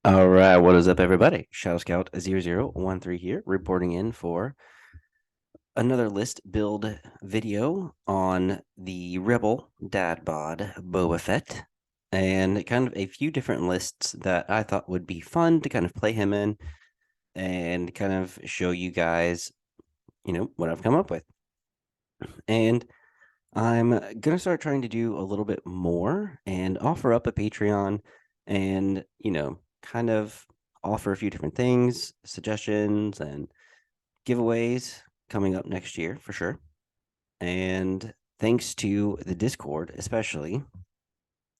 All right, what is up, everybody? Shadow Scout 0013 here, reporting in for another list build video on the Rebel Dad Bod Boba Fett, and kind of a few different lists that I thought would be fun to kind of play him in and kind of show you guys, what I've come up with. And I'm gonna start trying to do a little bit more and offer up a Patreon and, kind of offer a few different things, suggestions and giveaways coming up next year for sure. And thanks to the Discord, especially,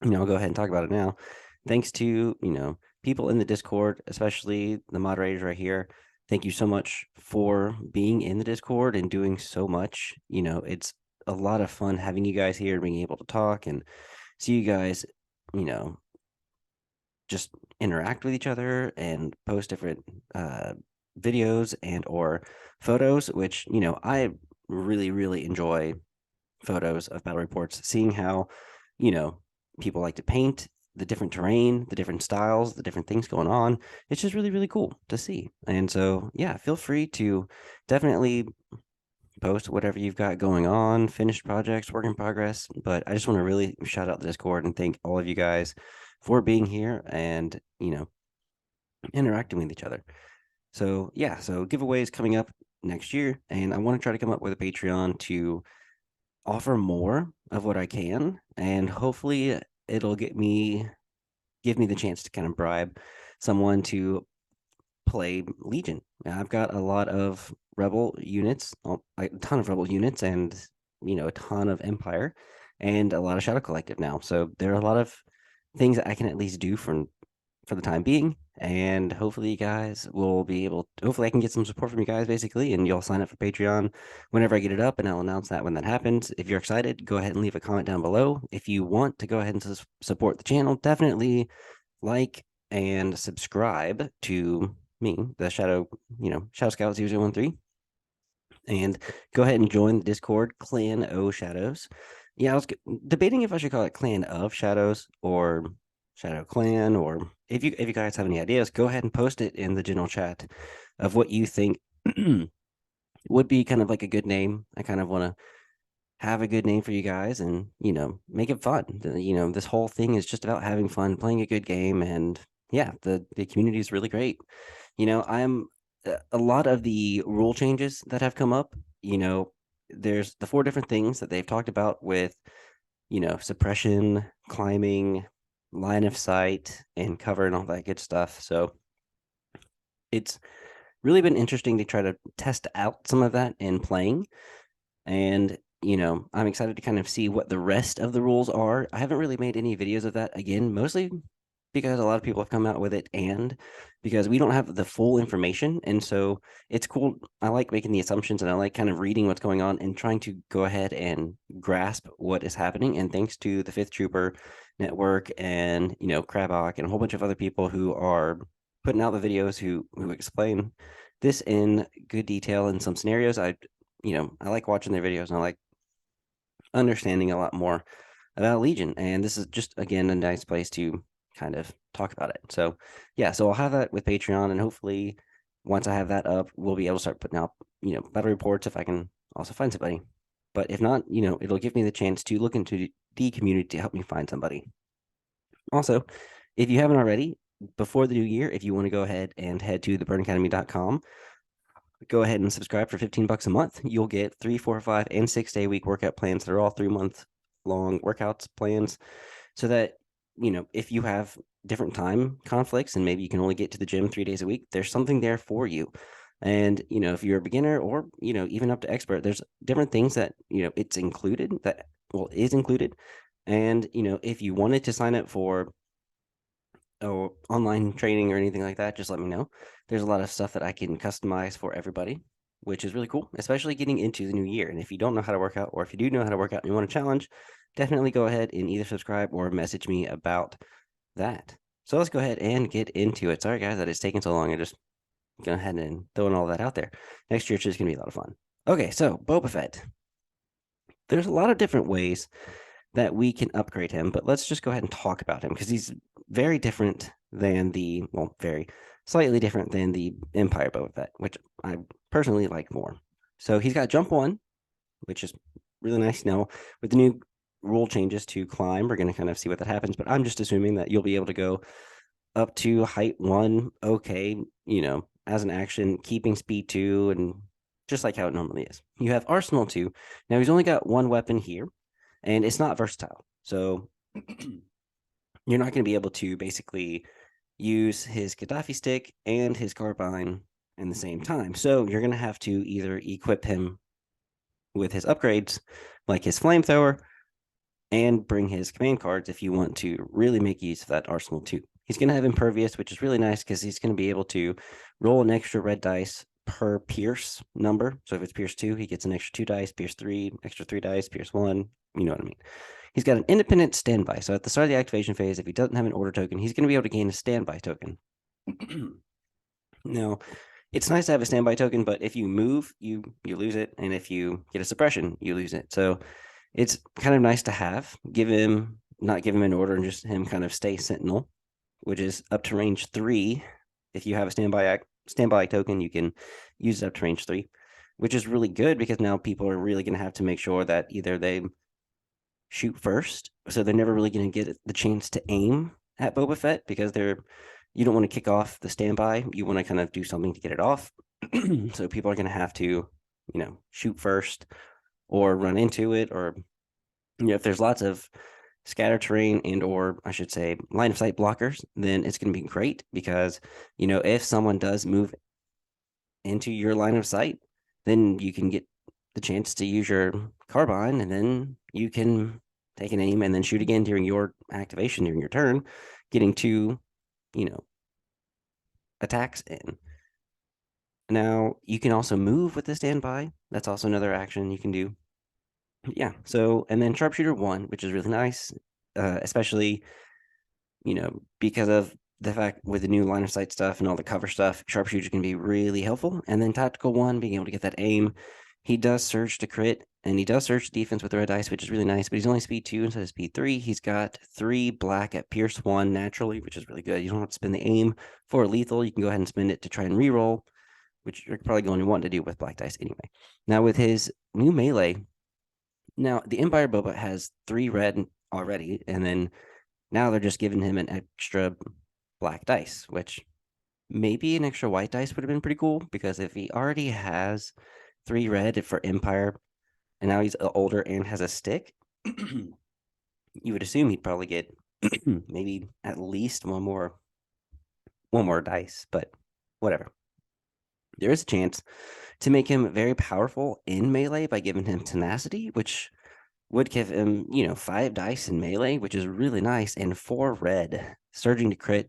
I'll go ahead and talk about it now. Thanks to, people in the Discord, especially the moderators right here. Thank you so much for being in the Discord and doing so much. It's a lot of fun having you guys here, being able to talk and see you guys, you know, just interact with each other and post different videos and or photos, which, I really, really enjoy photos of battle reports, seeing how, you know, people like to paint, the different terrain, the different styles, the different things going on. It's just really, really cool to see. And so, yeah, feel free to definitely post whatever you've got going on, finished projects, work in progress. But I just want to really shout out the Discord and thank all of you guys for being here and, interacting with each other. So, yeah, so giveaways coming up next year. And I want to try to come up with a Patreon to offer more of what I can, and hopefully it'll give me the chance to kind of bribe someone to play Legion. I've got a lot of Rebel units, a ton of Rebel units, and a ton of Empire, and a lot of Shadow Collective now. So there are a lot of things that I can at least do for the time being. And hopefully, you guys will be able. Hopefully, I can get some support from you guys, basically, and you'll sign up for Patreon whenever I get it up, and I'll announce that when that happens. If you're excited, go ahead and leave a comment down below. If you want to go ahead and support the channel, definitely like and subscribe to me, the Shadow Scout 0013, and go ahead and join the Discord, Clan O Shadows. Yeah, I was debating if I should call it Clan of Shadows or Shadow Clan, or if you guys have any ideas, go ahead and post it in the general chat of what you think would be kind of like a good name. I kind of want to have a good name for you guys and, make it fun. This whole thing is just about having fun, playing a good game, and yeah, the community is really great. I'm a lot of the rule changes that have come up, there's the four different things that they've talked about with, suppression, climbing, line of sight, and cover and all that good stuff. So it's really been interesting to try to test out some of that in playing. And, I'm excited to kind of see what the rest of the rules are. I haven't really made any videos of that again, mostly because a lot of people have come out with it and because we don't have the full information. And so it's cool. I like making the assumptions and I like kind of reading what's going on and trying to go ahead and grasp what is happening. And thanks to the Fifth Trooper Network and, Krabok and a whole bunch of other people who are putting out the videos who explain this in good detail in some scenarios. I like watching their videos and I like understanding a lot more about Legion. And this is just, again, a nice place to kind of talk about it. So, yeah, so I'll have that with Patreon. And hopefully, once I have that up, we'll be able to start putting out, battle reports if I can also find somebody. But if not, it'll give me the chance to look into the community to help me find somebody. Also, if you haven't already, before the new year, if you want to go ahead and head to theburnacademy.com, go ahead and subscribe for $15 a month. You'll get 3, 4, 5, and 6 day week workout plans. They're all 3 month long workouts plans so that, if you have different time conflicts and maybe you can only get to the gym 3 days a week, there's something there for you. And, if you're a beginner or, even up to expert, there's different things that, it's included that, well, is included. And, if you wanted to sign up for online training or anything like that, just let me know. There's a lot of stuff that I can customize for everybody, which is really cool, especially getting into the new year. And if you don't know how to work out, or if you do know how to work out and you want to challenge, definitely go ahead and either subscribe or message me about that. So let's go ahead and get into it. Sorry, guys, that it's taking so long. I just go ahead and throwing all that out there. Next year, it's just going to be a lot of fun. Okay, so Boba Fett. There's a lot of different ways that we can upgrade him, but let's just go ahead and talk about him because he's very different than the, well, very slightly different than the Empire Boba Fett, which I personally like more. So he's got jump 1, which is really nice. Now, with the new rule changes to climb, we're going to kind of see what that happens, but I'm just assuming that you'll be able to go up to height 1, okay, as an action, keeping speed 2, and just like how it normally is. You have Arsenal 2. Now, he's only got one weapon here, and it's not versatile. So you're not going to be able to basically use his Gaddafi stick and his carbine in the same time. So you're going to have to either equip him with his upgrades, like his flamethrower, and bring his command cards if you want to really make use of that Arsenal 2. He's going to have Impervious, which is really nice because he's going to be able to roll an extra red dice per Pierce number. So if it's Pierce 2, he gets an extra 2 dice, Pierce 3, extra 3 dice, Pierce 1, you know what I mean. He's got an independent standby. So at the start of the activation phase, if he doesn't have an order token, he's going to be able to gain a standby token. Now, it's nice to have a standby token, but if you move, you lose it. And if you get a suppression, you lose it. So it's kind of nice to have. Not give him an order and just him kind of stay sentinel, which is up to range 3. If you have a standby token, you can use it up to range 3, which is really good because now people are really going to have to make sure that either they shoot first, so they're never really going to get the chance to aim at Boba Fett because you don't want to kick off the standby. You want to kind of do something to get it off. So people are going to have to, shoot first or run into it, or if there's lots of scatter terrain and or I should say line of sight blockers, then it's going to be great because if someone does move into your line of sight, then you can get the chance to use your carbine, and then you can take an aim and then shoot again during your activation during your turn, getting 2 attacks in. Now you can also move with the standby. That's also another action you can do. Yeah. So, and then Sharpshooter 1, which is really nice, especially, because of the fact with the new line of sight stuff and all the cover stuff, Sharpshooter can be really helpful. And then Tactical 1, being able to get that aim. He does surge to crit, and he does surge defense with the red dice, which is really nice, but he's only speed 2 instead of speed 3. He's got 3 black at Pierce 1 naturally, which is really good. You don't have to spend the aim for lethal. You can go ahead and spend it to try and reroll, which you're probably going to want to do with black dice anyway. Now, with his new melee, now the Empire Boba has 3 red already, and then now they're just giving him an extra black dice, which maybe an extra white dice would have been pretty cool, because if he already has 3 red for Empire, and now he's older and has a stick, you would assume he'd probably get maybe at least one more dice, but whatever. There is a chance to make him very powerful in melee by giving him tenacity, which would give him, 5 dice in melee, which is really nice, and 4 red, surging to crit.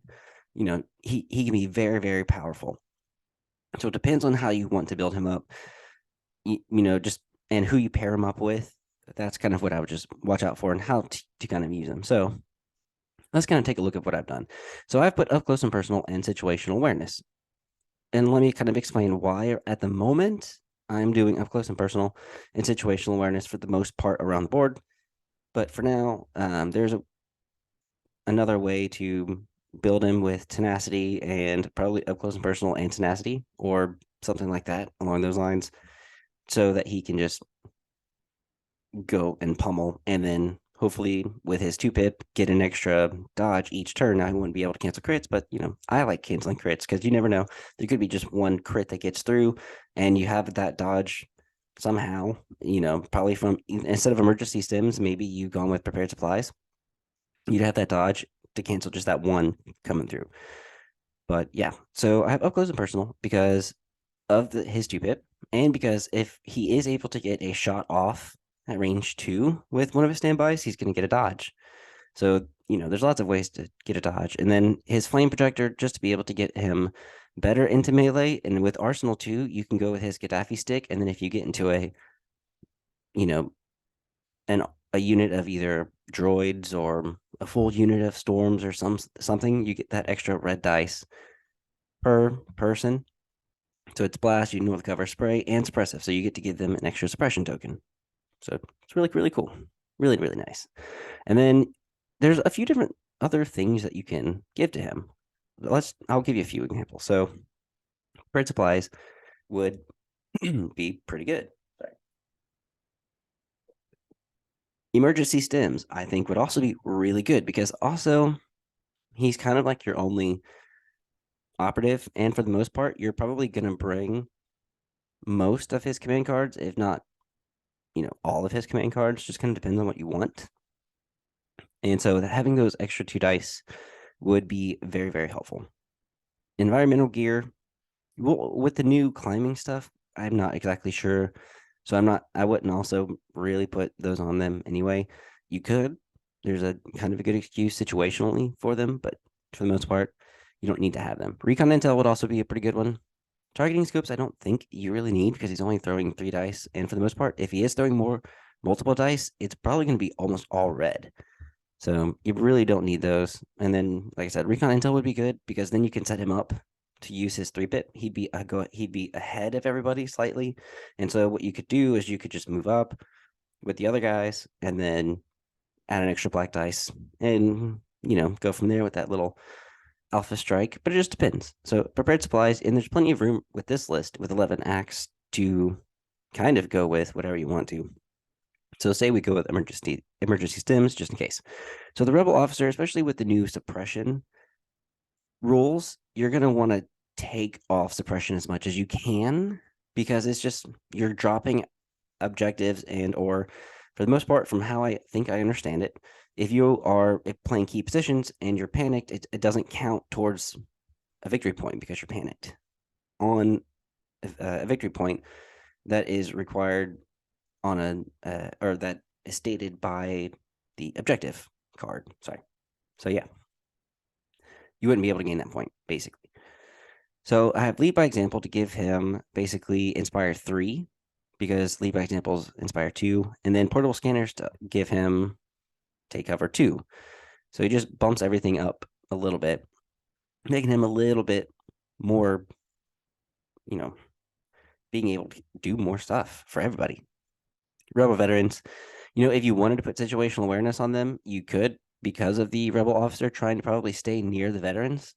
He can be very, very powerful. So it depends on how you want to build him up, just and who you pair him up with. That's kind of what I would just watch out for and how to kind of use him. So let's kind of take a look at what I've done. So I've put up close and personal and situational awareness. And let me kind of explain why at the moment I'm doing up close and personal and situational awareness for the most part around the board. But for now, there's another way to build him with tenacity and probably up close and personal and tenacity, or something like that along those lines, so that he can just go and pummel, and then hopefully with his 2-pip get an extra dodge each turn. Now, he wouldn't be able to cancel crits, but I like canceling crits because you never know. There could be just one crit that gets through and you have that dodge somehow, probably from, instead of emergency stims, maybe you've gone with prepared supplies. You'd have that dodge to cancel just that one coming through. But yeah, so I have up close and personal because of his 2-pip, and because if he is able to get a shot off at range 2 with one of his standbys, he's going to get a dodge. So, there's lots of ways to get a dodge. And then his flame projector, just to be able to get him better into melee. And with Arsenal 2, you can go with his Gaddafi stick. And then if you get into a unit of either droids or a full unit of storms or something, you get that extra red dice per person. So it's blast, you can know the cover, spray, and suppressive. So you get to give them an extra suppression token. So it's really, really cool. Really, really nice. And then there's a few different other things that you can give to him. I'll give you a few examples. So prepared supplies would be pretty good. Sorry. Emergency stims, I think, would also be really good because also he's kind of like your only operative, and for the most part, you're probably going to bring most of his command cards, if not, all of his command cards. Just kind of depends on what you want. And so having those extra 2 dice would be very, very helpful. Environmental gear, well, with the new climbing stuff, I'm not exactly sure. So I wouldn't also really put those on them anyway. You could. There's a kind of a good excuse situationally for them, but for the most part, you don't need to have them. Recon Intel would also be a pretty good one. Targeting scopes, I don't think you really need because he's only throwing 3 dice. And for the most part, if he is throwing multiple dice, it's probably going to be almost all red. So you really don't need those. And then, like I said, Recon Intel would be good because then you can set him up to use his 3-pip. He'd be ahead of everybody slightly. And so what you could do is you could just move up with the other guys and then add an extra black dice and go from there with that little alpha strike. But it just depends. So prepared supplies, and there's plenty of room with this list with 11 acts to kind of go with whatever you want to. So say we go with emergency stims just in case. So the rebel officer, especially with the new suppression rules, you're going to want to take off suppression as much as you can because it's just you're dropping objectives and or for the most part from how I think I understand it, if you are playing key positions and you're panicked, it doesn't count towards a victory point because you're panicked on a victory point that is required on or that is stated by the objective card. Sorry. So yeah, you wouldn't be able to gain that point basically. So I have lead by example to give him basically inspire 3 because lead by examples inspire 2, and then portable scanners to give him take cover 2. So he just bumps everything up a little bit, making him a little bit more, being able to do more stuff for everybody. Rebel veterans, if you wanted to put situational awareness on them, you could because of the rebel officer trying to probably stay near the veterans.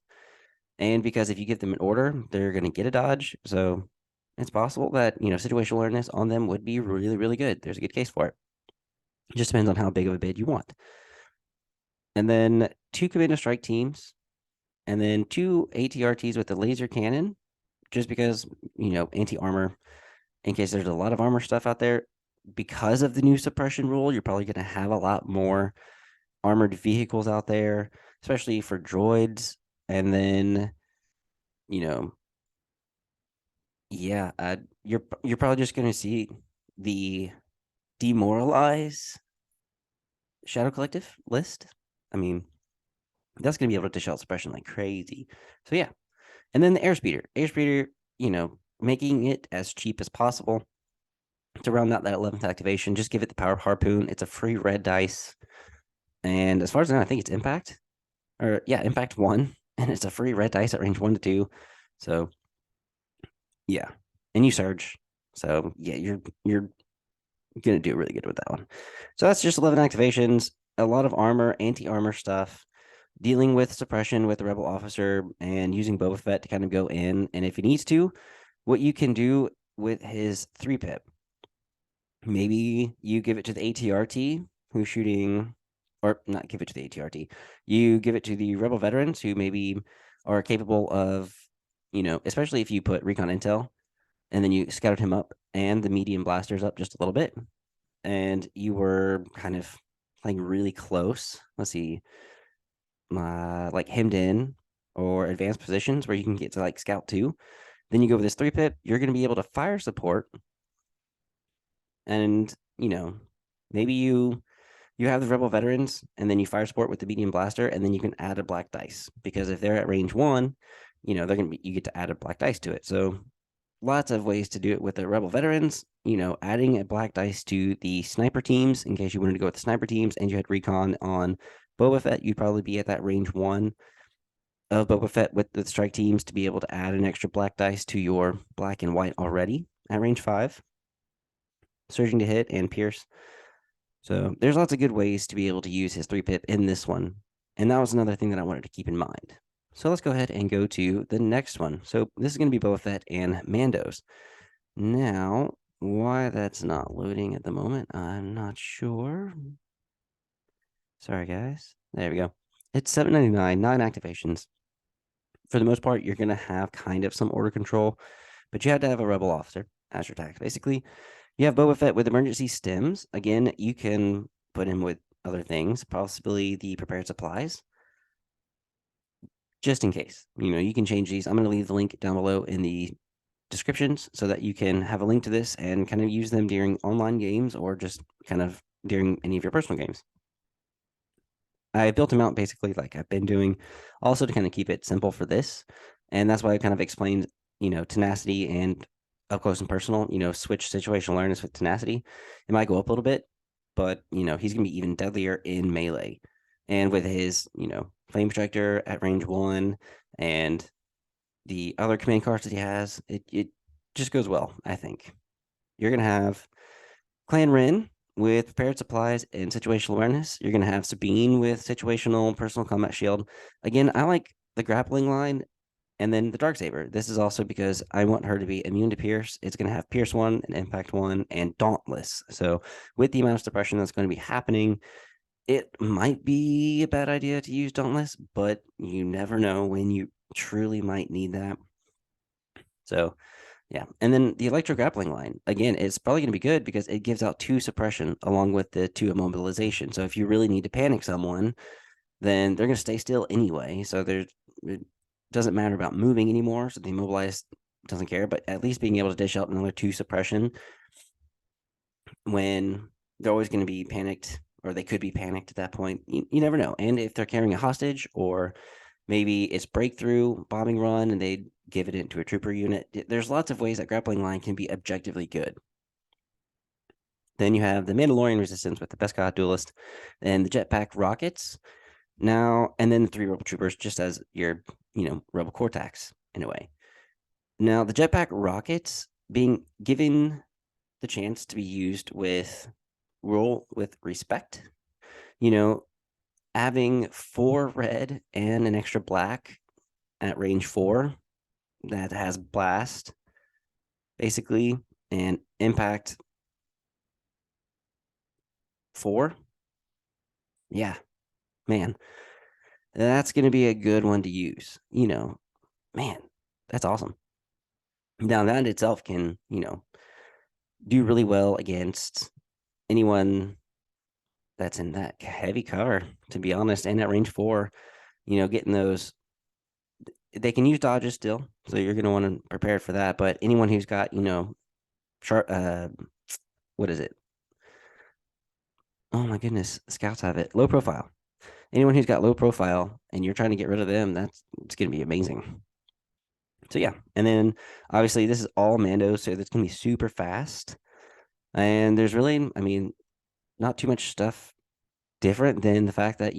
And because if you give them an order, they're going to get a dodge. So it's possible that, situational awareness on them would be really, really good. There's a good case for it. It just depends on how big of a bid you want. And then 2 commando strike teams, and then 2 ATRTs with the laser cannon, just because, anti-armor, in case there's a lot of armor stuff out there. Because of the new suppression rule, you're probably going to have a lot more armored vehicles out there, especially for droids. And then, yeah, you're probably just going to see the demoralize Shadow Collective list. I mean, that's going to be able to dish out suppression like crazy. So yeah, and then the airspeeder, making it as cheap as possible to round out that 11th activation. Just give it the power harpoon. It's a free red dice, and as far as I know, I think it's impact, or yeah, impact 1, and it's a free red dice at range 1 to 2. So yeah, and you surge. So yeah, you're gonna do really good with that one. So that's just 11 activations, a lot of armor, anti-armor stuff, dealing with suppression with the rebel officer, and using Boba Fett to kind of go in. And if he needs to, what you can do with his 3-pip, maybe you give it to the ATRT who's shooting, or not give it to the ATRT, you give it to the rebel veterans who maybe are capable of, especially if you put recon intel and then you scouted him up and the medium blasters up just a little bit, and you were kind of playing really close. Let's see, like hemmed in or advanced positions where you can get to like scout 2. Then you go with this 3-pip, you're going to be able to fire support, and maybe you have the rebel veterans and then you fire support with the medium blaster, and then you can add a black dice because if they're at range 1, they're going to be, you get to add a black dice to it. So lots of ways to do it with the rebel veterans, adding a black dice to the sniper teams in case you wanted to go with the sniper teams and you had recon on Boba Fett, you'd probably be at that range 1 of Boba Fett with the strike teams to be able to add an extra black dice to your black and white already at range 5, surging to hit and pierce. So there's lots of good ways to be able to use his 3-pip in this one. And that was another thing that I wanted to keep in mind. So let's go ahead and go to the next one. So this is going to be Boba Fett and Mandos. Now, why that's not loading at the moment, I'm not sure. Sorry, guys. There we go. It's $7.99, 9 activations. For the most part, you're going to have kind of some order control, but you have to have a rebel officer as your tax. Basically, you have Boba Fett with emergency stims. Again, you can put him with other things, possibly the prepared supplies, just in case. You can change these. I'm going to leave the link down below in the descriptions so that you can have a link to this and kind of use them during online games or just kind of during any of your personal games. I built them out basically like I've been doing, also to kind of keep it simple for this. And that's why I kind of explained, tenacity and up close and personal, switch situational awareness with tenacity. It might go up a little bit, but, he's going to be even deadlier in melee. And with his, flame projector at range 1 and the other command cards that he has, it just goes well, I think. You're going to have Clan Ren with prepared supplies and situational awareness. You're going to have Sabine with situational personal combat shield. Again, I like the grappling line and then the Darksaber. This is also because I want her to be immune to Pierce. It's going to have Pierce 1 and Impact 1 and Dauntless. So with the amount of suppression that's going to be happening, it might be a bad idea to use Dauntless, but you never know when you truly might need that. So yeah. And then the electro grappling line, again, it's probably going to be good because it gives out 2 suppression along with the 2 immobilization. So if you really need to panic someone, then they're going to stay still anyway. So it doesn't matter about moving anymore. So the immobilized doesn't care, but at least being able to dish out another 2 suppression when they're always going to be panicked, or they could be panicked at that point. You never know. And if they're carrying a hostage, or maybe it's breakthrough, bombing run, and they give it into a trooper unit. There's lots of ways that grappling line can be objectively good. Then you have the Mandalorian resistance with the Beskar duelist and the jetpack rockets. Now, and then the 3 rebel troopers just as your, rebel Cortex in a way. Now, the jetpack rockets being given the chance to be used with rule with respect, having 4 red and an extra black at range 4 that has blast basically and impact 4. Yeah, man, that's going to be a good one to use. Man, that's awesome. Now that itself can, do really well against anyone that's in that heavy cover, to be honest, and at range 4, getting those. They can use dodges still, so you're going to want to prepare for that. But anyone who's got, sharp, what is it? Oh my goodness, scouts have it. Low profile. Anyone who's got low profile and you're trying to get rid of them, it's going to be amazing. So yeah, and then obviously this is all Mando, so that's going to be super fast. And there's really, not too much stuff different than the fact that,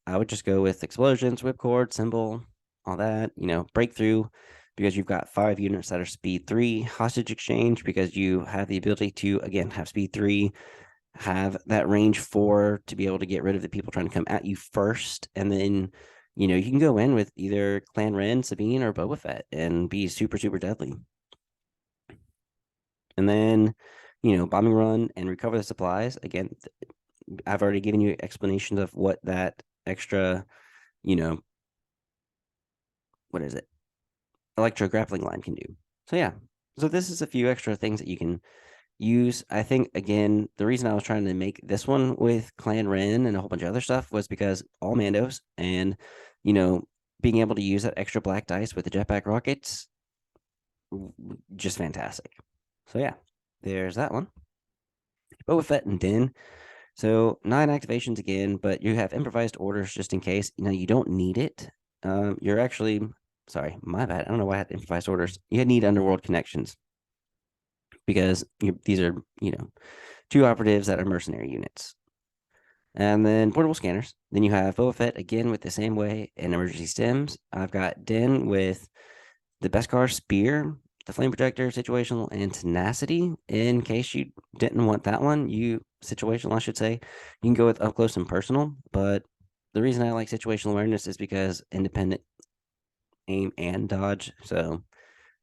I would just go with explosions, whipcord, symbol, all that, breakthrough, because you've got 5 units that are speed 3, hostage exchange, because you have the ability to, again, have speed 3, have that range 4 to be able to get rid of the people trying to come at you first. And then, you can go in with either Clan Ren, Sabine, or Boba Fett and be super, super deadly. And then, bombing run and recover the supplies. Again, I've already given you explanations of what that extra, what is it? Electro grappling line can do. So yeah. So this is a few extra things that you can use. I think, again, the reason I was trying to make this one with Clan Ren and a whole bunch of other stuff was because all Mandos and, being able to use that extra black dice with the jetpack rockets, just fantastic. So yeah, there's that one. Boba Fett and Din. So 9 activations again, but you have improvised orders just in case. You don't need it. You're actually, sorry, my bad. I don't know why I had improvised orders. You need underworld connections because these are, 2 operatives that are mercenary units. And then portable scanners. Then you have Boba Fett again with the same way and emergency stims. I've got Din with the Beskar spear, the flame projector, situational, and tenacity. In case you didn't want that one, situational, I should say, you can go with up close and personal. But the reason I like situational awareness is because independent aim and dodge. So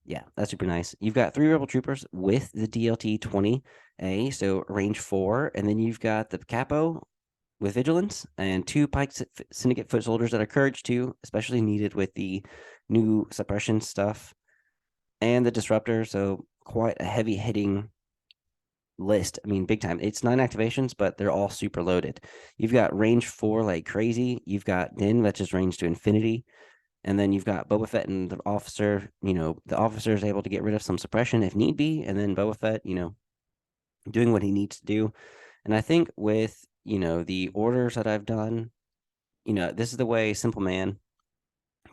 yeah, that's super nice. You've got 3 Rebel Troopers with the DLT 20A, so range 4, and then you've got the Capo with Vigilance and 2 Pike Syndicate Foot Soldiers that are Courage 2, especially needed with the new suppression stuff, and the Disruptor, so quite a heavy hitting list. I mean, big time. It's 9 activations, but they're all super loaded. You've got range 4 like crazy. You've got Din, that's just range to infinity. And then you've got Boba Fett and the officer. The officer is able to get rid of some suppression if need be. And then Boba Fett, doing what he needs to do. And I think with, the orders that I've done, this is the way, simple man,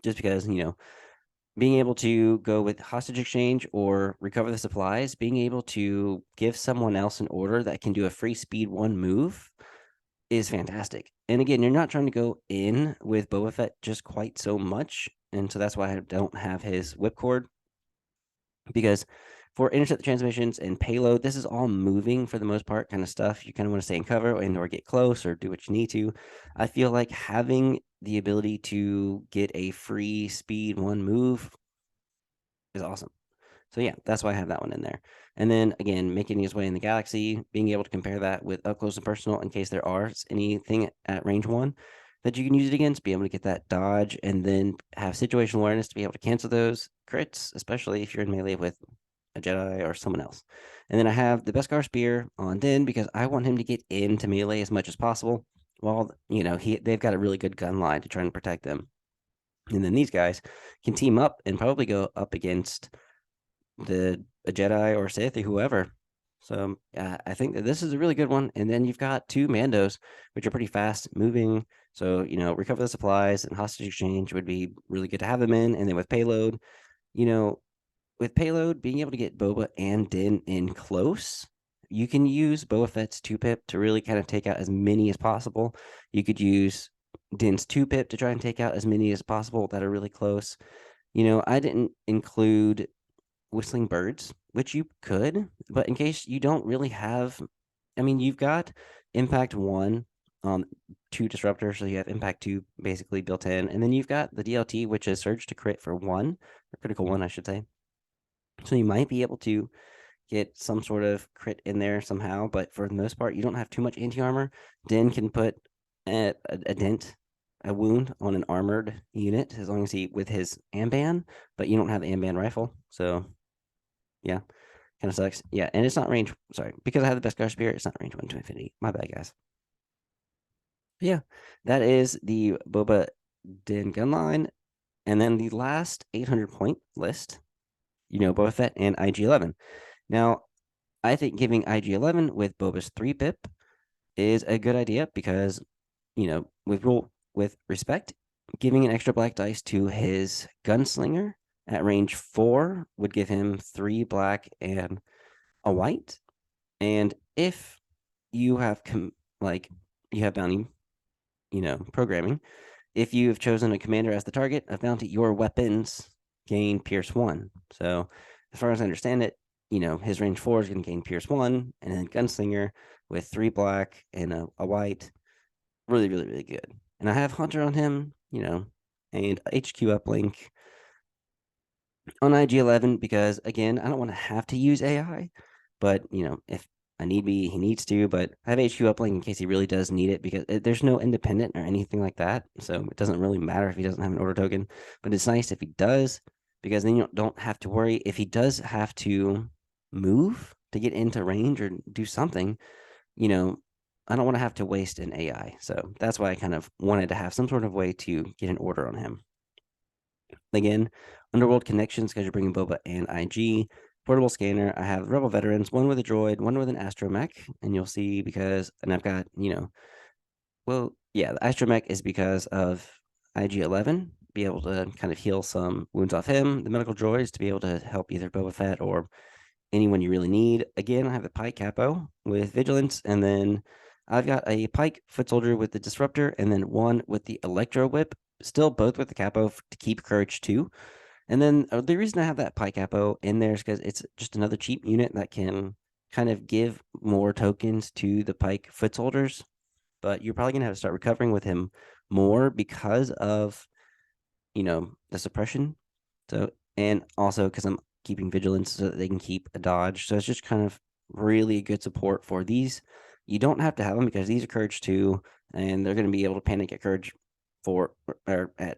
just because, being able to go with hostage exchange or recover the supplies, being able to give someone else an order that can do a free speed 1 move is fantastic. And again, you're not trying to go in with Boba Fett just quite so much. And so that's why I don't have his whipcord. Because for intercept the transmissions and payload, this is all moving for the most part kind of stuff. You kind of want to stay in cover and or get close or do what you need to. I feel like having the ability to get a free speed 1 move is awesome. So yeah, that's why I have that one in there. And then again, making his way in the galaxy, being able to compare that with up close and personal in case there are anything at range 1 that you can use it against, be able to get that dodge and then have situational awareness to be able to cancel those crits, especially if you're in melee with a Jedi or someone else. And then I have the Beskar Spear on Din because I want him to get into melee as much as possible. While they've got a really good gun line to try and protect them. And then these guys can team up and probably go up against a Jedi or Sith or whoever. So I think that this is a really good one. And then you've got 2 Mandos, which are pretty fast moving. So, recover the supplies and hostage exchange would be really good to have them in. And then with payload, with payload, being able to get Boba and Din in close, you can use Boba Fett's 2-pip to really kind of take out as many as possible. You could use Din's 2-pip to try and take out as many as possible that are really close. I didn't include whistling birds, which you could, but in case you don't really have, you've got impact 1 on 2 disruptor, so you have impact 2 basically built in, and then you've got the DLT, which is surge to crit for 1, or critical 1, I should say. So you might be able to get some sort of crit in there somehow, but for the most part, you don't have too much anti-armor. Din can put a dent, a wound on an armored unit as long as he with his Amban, but you don't have the Amban rifle, so yeah, kind of sucks. Yeah, and it's not range. Sorry, because I have the Beskar Spear, it's not range 1 to infinity. My bad, guys. Yeah, that is the Boba Din gun line, and then the last 800 point list. Boba Fett and IG-11. Now, I think giving IG-11 with Boba's 3-pip is a good idea because, with respect, giving an extra black dice to his gunslinger at range 4 would give him 3 black and a white. And if you have you have bounty, programming, if you have chosen a commander as the target of bounty, your weapons gain Pierce 1. So as far as I understand it, his range 4 is going to gain Pierce 1, and then Gunslinger with 3 black and a white. Really, really, really good. And I have Hunter on him, and HQ uplink on IG-11 because, again, I don't want to have to use AI, but, if I need be, he needs to, but I have HQ uplink in case he really does need it because there's no independent or anything like that. So it doesn't really matter if he doesn't have an order token, but it's nice if he does because then you don't have to worry if he does have to move to get into range or do something, I don't want to have to waste an AI. So that's why I kind of wanted to have some sort of way to get an order on him. Again, Underworld Connections, because you're bringing Boba and IG. Portable scanner. I have Rebel Veterans, one with a droid, one with an astromech, and you'll see and I've got, well, yeah, the astromech is because of IG-11, be able to kind of heal some wounds off him. The medical droids to be able to help either Boba Fett or anyone you really need. Again, I have the Pike Capo with Vigilance, and then I've got a Pike Foot Soldier with the Disruptor, and then one with the Electro Whip, still both with the Capo to keep Courage 2. And then the reason I have that Pike Capo in there is because it's just another cheap unit that can kind of give more tokens to the Pike Foot Soldiers. But you're probably going to have to start recovering with him more because of, the suppression So, and also because I'm keeping vigilance so that they can keep a dodge. So it's just kind of really good support for these. You don't have to have them because these are courage 2, and they're going to be able to panic at courage 4 or at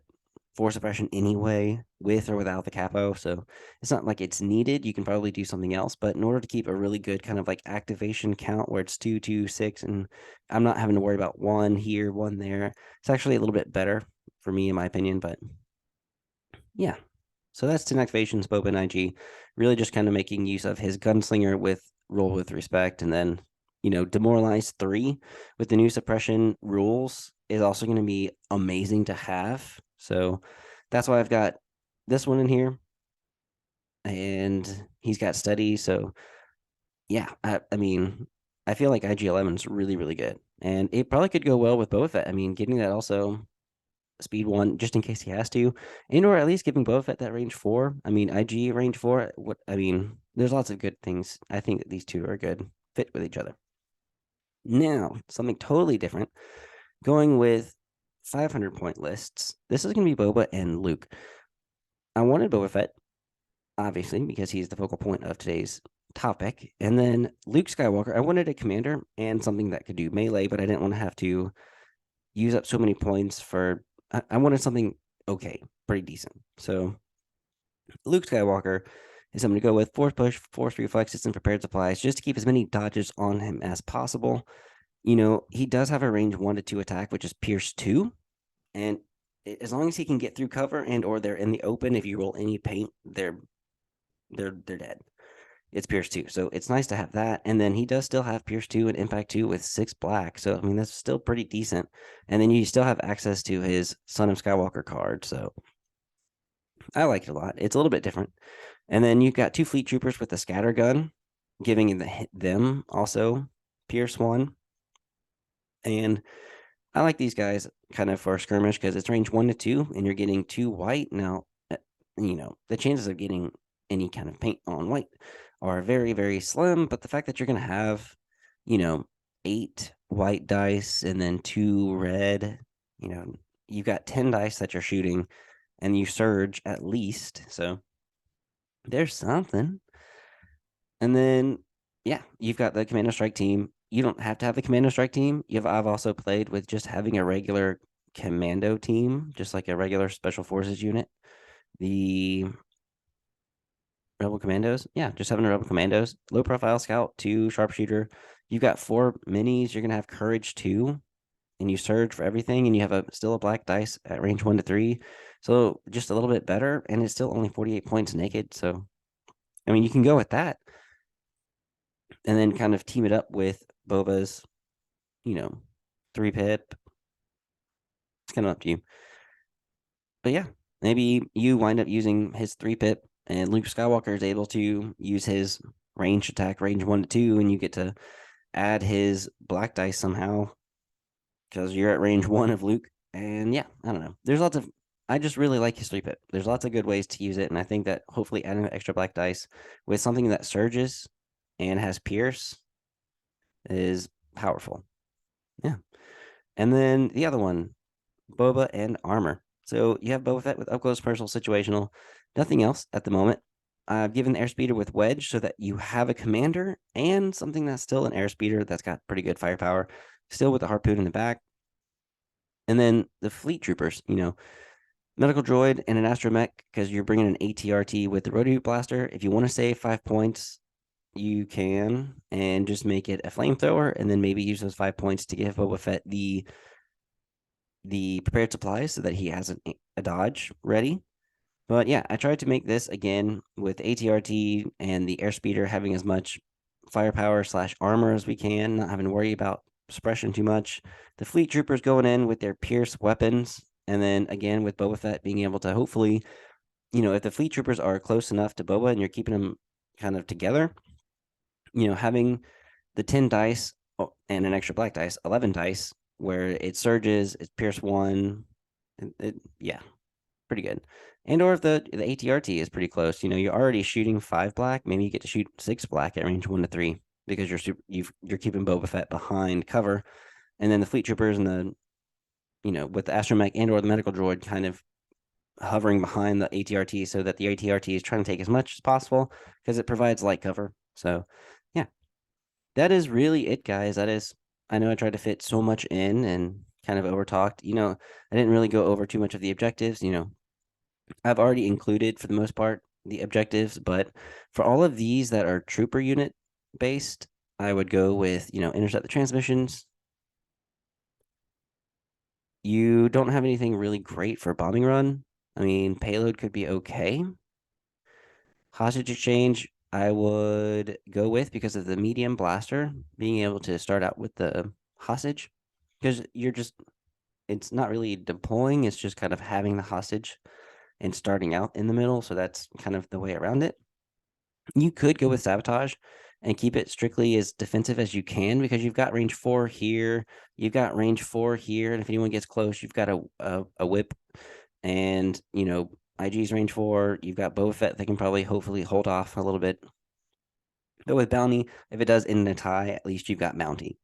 4 suppression anyway, with or without the capo. So it's not like it's needed. You can probably do something else, but in order to keep a really good kind of like activation count where it's 2, 2, 6, and I'm not having to worry about 1 here, 1 there, it's actually a little bit better for me, in my opinion. But yeah, so that's 10 activations, Boba and IG, really just kind of making use of his gunslinger with roll with respect, and then demoralize 3 with the new suppression rules is also going to be amazing to have. So that's why I've got this one in here, and he's got study. So yeah, I mean, I feel like IG-11 is really, really good, and it probably could go well with Boba Fett. I mean, getting that also speed 1 just in case he has to, and or at least giving Boba Fett that range 4. I mean, IG range 4. What I mean, there's lots of good things. I think that these two are good fit with each other. Now, something totally different. Going with 500 point lists. This is going to be Boba and Luke. I wanted Boba Fett, obviously, because he's the focal point of today's topic. And then Luke Skywalker, I wanted a commander and something that could do melee, but I didn't want to have to use up so many points for. I wanted something okay, pretty decent. So Luke Skywalker is something to go with. Force push, force reflexes, and prepared supplies, just to keep as many dodges on him as possible. He does have a range 1 to 2 attack, which is Pierce 2. And as long as he can get through cover and or they're in the open, if you roll any paint, they're dead. It's Pierce 2. So it's nice to have that. And then he does still have Pierce 2 and Impact 2 with 6 black. So, I mean, that's still pretty decent. And then you still have access to his Son of Skywalker card. So I like it a lot. It's a little bit different. And then you've got 2 fleet troopers with the scatter gun, giving them also Pierce 1. And I like these guys kind of for a skirmish because it's range 1 to 2, and you're getting 2 white. Now, the chances of getting any kind of paint on white are very, very slim, but the fact that you're going to have, 8 white dice and then 2 red, you've got 10 dice that you're shooting, and you surge at least. So there's something. And then, yeah, you've got the Commando Strike team. You don't have to have the Commando Strike team. I've also played with just having a regular Commando team, just like a regular Special Forces unit. The Rebel Commandos, yeah, just having a Rebel Commandos. Low profile scout, 2 sharpshooter. You've got 4 minis. You're gonna have courage 2, and you surge for everything, and you have still a black dice at range 1 to 3. So just a little bit better, and it's still only 48 points naked. So I mean, you can go with that, and then kind of team it up with Boba's, 3 pip. It's kind of up to you. But yeah, maybe you wind up using his 3 pip, and Luke Skywalker is able to use his range attack, range 1 to 2, and you get to add his black dice somehow because you're at range 1 of Luke. And yeah, I don't know. I just really like his 3 pip. There's lots of good ways to use it, and I think that hopefully adding extra black dice with something that surges and has Pierce is powerful. Yeah. And then the other one, Boba and armor. So you have Boba Fett with up close personal situational, nothing else at the moment. I've given the airspeeder with wedge so that you have a commander and something that's still an airspeeder that's got pretty good firepower, still with the harpoon in the back. And then the fleet troopers, medical droid and an astromech, because you're bringing an ATRT with the rotary blaster. If you want to save 5 points, you can, and just make it a flamethrower, and then maybe use those 5 points to give Boba Fett the prepared supplies so that he has a dodge ready. But yeah, I tried to make this again with ATRT and the airspeeder having as much firepower / armor as we can, not having to worry about suppression too much. The fleet troopers going in with their Pierce weapons, and then again with Boba Fett being able to hopefully, if the fleet troopers are close enough to Boba and you're keeping them kind of together, having the 10 dice and an extra black dice, 11 dice, where it surges, it's Pierce 1. Yeah, pretty good. And or if the ATRT is pretty close, you're already shooting 5 black, maybe you get to shoot 6 black at range 1 to 3 because you're keeping Boba Fett behind cover, and then the fleet troopers and the with the astromech and or the medical droid kind of hovering behind the ATRT so that the ATRT is trying to take as much as possible because it provides light cover. So, yeah, that is really it, guys. I know I tried to fit so much in and kind of over talked. I didn't really go over too much of the objectives. I've already included for the most part the objectives, but for all of these that are trooper unit based, I would go with, intercept the transmissions. You don't have anything really great for bombing run. I mean, payload could be okay. Hostage exchange, I would go with because of the medium blaster, being able to start out with the hostage. Because it's not really deploying, it's just kind of having the hostage and starting out in the middle. So that's kind of the way around it. You could go with sabotage and keep it strictly as defensive as you can because you've got range 4 here, you've got range 4 here, and if anyone gets close, you've got a whip, and IG's range 4. You've got Boba Fett that can probably hopefully hold off a little bit. But with bounty, if it does end in a tie, at least you've got bounty.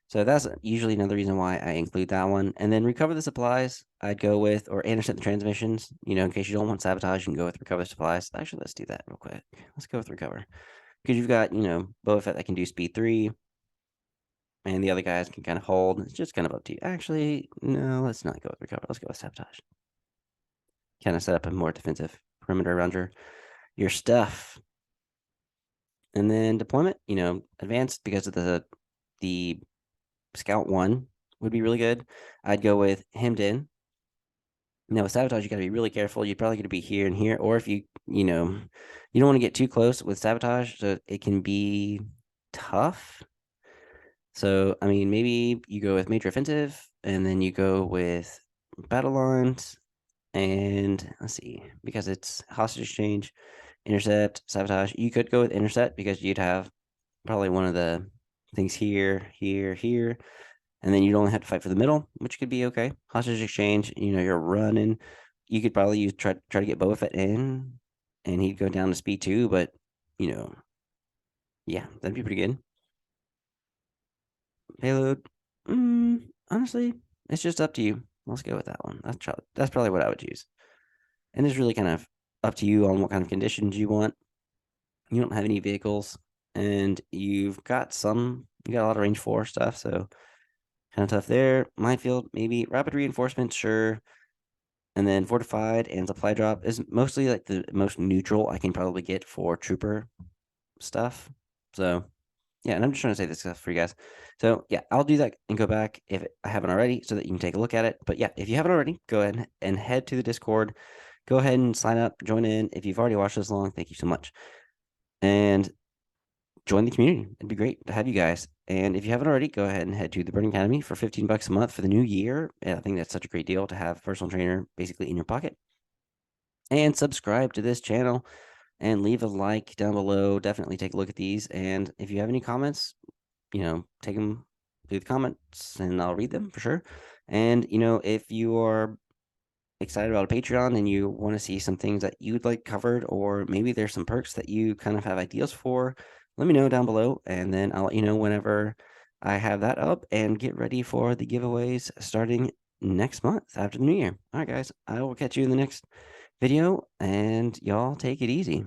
So that's usually another reason why I include that one. And then recover the supplies, I'd go with, or intercept the transmissions. In case you don't want sabotage, you can go with recover the supplies. Actually, let's do that real quick. Let's go with recover. Because you've got, Boba Fett that can do speed 3, and the other guys can kind of hold. It's just kind of up to you. Actually, no, let's not go with recover. Let's go with sabotage. Kind of set up a more defensive perimeter around your stuff. And then deployment, advanced because of the Scout 1 would be really good. I'd go with hemmed in. Now with sabotage, you got to be really careful. You're probably going to be here and here, or if you don't want to get too close with sabotage, so it can be tough. So I mean, maybe you go with major offensive, and then you go with battle lines, and let's see, because it's hostage exchange, intercept, sabotage. You could go with intercept because you'd have probably one of the things here, here, here, and then you'd only have to fight for the middle, which could be okay. Hostage exchange, you're running. You could probably try to get Boba Fett in, and he'd go down to speed 2, but yeah, that'd be pretty good. Payload, honestly, it's just up to you. Let's go with that one. That's probably what I would choose. And it's really kind of up to you on what kind of conditions you want. You don't have any vehicles, and you've got a lot of range 4 stuff, so kind of tough there. Minefield, maybe. Rapid reinforcement, sure. And then fortified and supply drop is mostly like the most neutral I can probably get for trooper stuff. So yeah, and I'm just trying to say this stuff for you guys. So yeah, I'll do that and go back if I haven't already so that you can take a look at it. But yeah, if you haven't already, go ahead and head to the Discord. Go ahead and sign up, join in. If you've already watched this long, thank you so much. And join the community. It'd be great to have you guys. And if you haven't already, go ahead and head to the Burning Academy for $15 a month for the new year. I think that's such a great deal to have a personal trainer basically in your pocket. And subscribe to this channel and leave a like down below. Definitely take a look at these. And if you have any comments, take them through the comments and I'll read them for sure. And, if you are excited about a Patreon and you want to see some things that you'd like covered, or maybe there's some perks that you kind of have ideas for, let me know down below, and then I'll let you know whenever I have that up and get ready for the giveaways starting next month after the new year. All right, guys, I will catch you in the next video, and y'all take it easy.